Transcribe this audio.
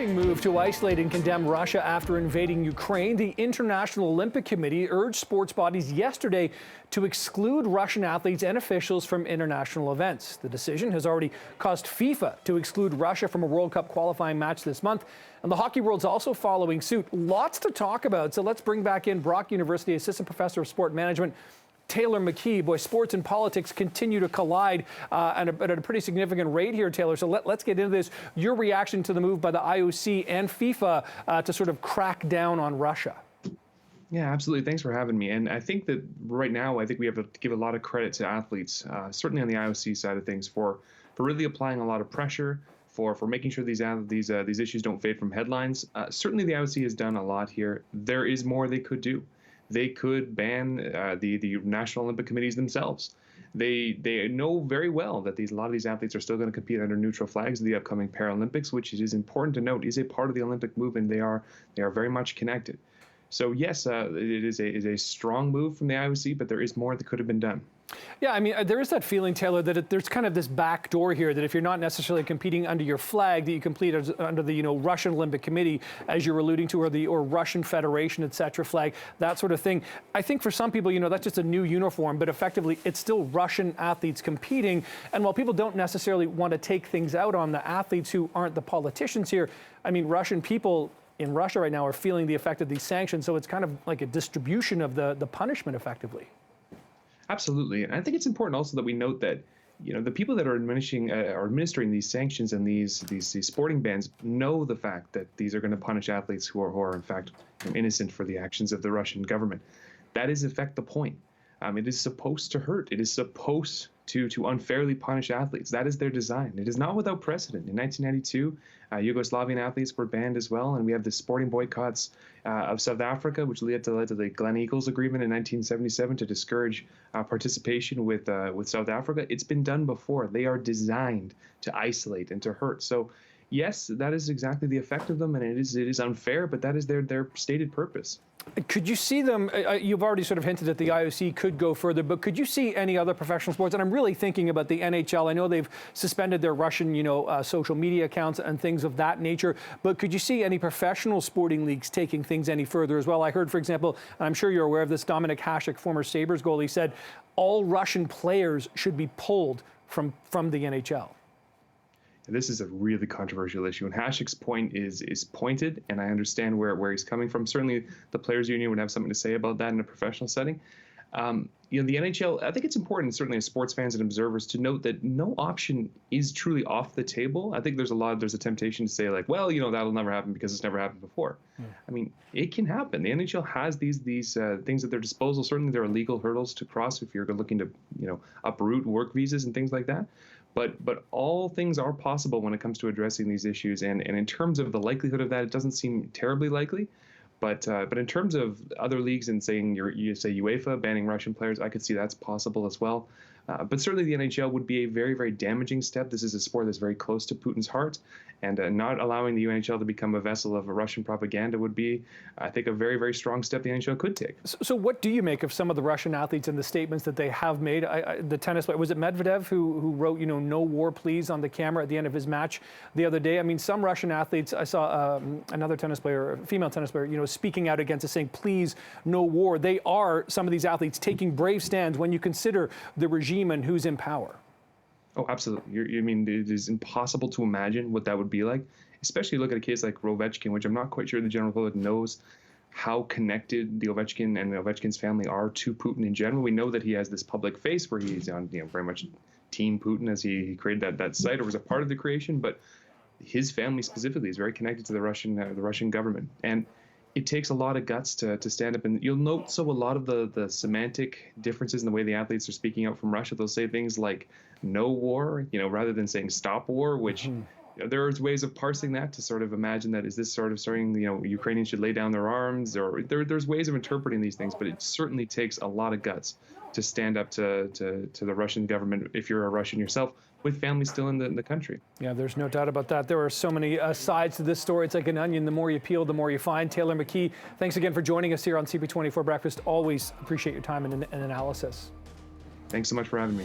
shocking move to isolate and condemn Russia after invading Ukraine. The International Olympic Committee urged sports bodies yesterday to exclude Russian athletes and officials from international events. The decision has already caused FIFA to exclude Russia from a World Cup qualifying match this month. And the hockey world's also following suit. Lots to talk about. So let's bring back in Brock University Assistant Professor of Sport Management, Taylor McKee. Boy, sports and politics continue to collide at a pretty significant rate here, Taylor. So let's get into this. Your reaction to the move by the IOC and FIFA to sort of crack down on Russia. Yeah, absolutely. Thanks for having me. And I think that right now, I think we have to give a lot of credit to athletes, certainly on the IOC side of things, for really applying a lot of pressure, for making sure these issues don't fade from headlines. Certainly, the IOC has done a lot here. There is more they could do. They could ban the National Olympic Committees themselves. They know very well that a lot of these athletes are still going to compete under neutral flags in the upcoming Paralympics, which it is important to note is a part of the Olympic movement. They are very much connected. So yes, it is a strong move from the IOC, but there is more that could have been done. Yeah, I mean, there is that feeling, Taylor, that there's kind of this back door here, that if you're not necessarily competing under your flag, that you compete under the, Russian Olympic Committee, as you're alluding to, or Russian Federation, et cetera, flag, that sort of thing. I think for some people, that's just a new uniform, but effectively it's still Russian athletes competing. And while people don't necessarily want to take things out on the athletes who aren't the politicians here, I mean, Russian people in Russia right now are feeling the effect of these sanctions. So it's kind of like a distribution of the punishment effectively. Absolutely. And I think it's important also that we note that, the people that are administering these sanctions and these sporting bans know the fact that these are going to punish athletes who are in fact innocent for the actions of the Russian government. That is, in fact, the point. It is supposed to hurt. It is supposed to unfairly punish athletes. That is their design. It is not without precedent. In 1992, Yugoslavian athletes were banned as well, and we have the sporting boycotts of South Africa, which led to the Glen Eagles Agreement in 1977 to discourage participation with South Africa. It's been done before. They are designed to isolate and to hurt. So, yes, that is exactly the effect of them, and it is unfair, but that is their stated purpose. Could you see them, you've already sort of hinted that the IOC could go further, but could you see any other professional sports? And I'm really thinking about the NHL. I know they've suspended their Russian, social media accounts and things of that nature, but could you see any professional sporting leagues taking things any further as well? I heard, for example, and I'm sure you're aware of this, Dominik Hasek, former Sabres goalie, said all Russian players should be pulled from the NHL. This is a really controversial issue, and Hasek's point is pointed, and I understand where he's coming from. Certainly, the Players Union would have something to say about that in a professional setting. The NHL, I think it's important, certainly as sports fans and observers, to note that no option is truly off the table. I think there's a temptation to say like, well, that'll never happen because it's never happened before. I mean, it can happen. The NHL has these things at their disposal. Certainly, there are legal hurdles to cross if you're looking to, uproot work visas and things like that. But all things are possible when it comes to addressing these issues. And in terms of the likelihood of that, it doesn't seem terribly likely. But in terms of other leagues and saying you say UEFA banning Russian players, I could see that's possible as well. But certainly the NHL would be a very, very damaging step. This is a sport that's very close to Putin's heart. And not allowing the NHL to become a vessel of Russian propaganda would be, I think, a very, very strong step the NHL could take. So what do you make of some of the Russian athletes and the statements that they have made? The tennis player, was it Medvedev who wrote, no war, please, on the camera at the end of his match the other day? I mean, some Russian athletes, I saw another tennis player, a female tennis player, speaking out against it, saying, please, no war. They are, some of these athletes, taking brave stands when you consider the regime and who's in power. Oh, absolutely. I mean, it is impossible to imagine what that would be like, especially look at a case like Ovechkin, which I'm not quite sure the general public knows how connected the Ovechkin and the Ovechkin's family are to Putin in general. We know that he has this public face where he's on, very much Team Putin as he created that site or was a part of the creation, but his family specifically is very connected to the Russian government. And it takes a lot of guts to stand up, and you'll note a lot of the semantic differences in the way the athletes are speaking out from Russia. They'll say things like "no war," rather than saying "stop war," which there's ways of parsing that to sort of imagine that is this sort of saying Ukrainians should lay down their arms, or there's ways of interpreting these things. But it certainly takes a lot of guts to stand up to the Russian government if you're a Russian yourself, with families still in the country. Yeah, there's no doubt about that. There are so many sides to this story. It's like an onion. The more you peel, the more you find. Taylor McKee, thanks again for joining us here on CP24 Breakfast. Always appreciate your time and analysis. Thanks so much for having me.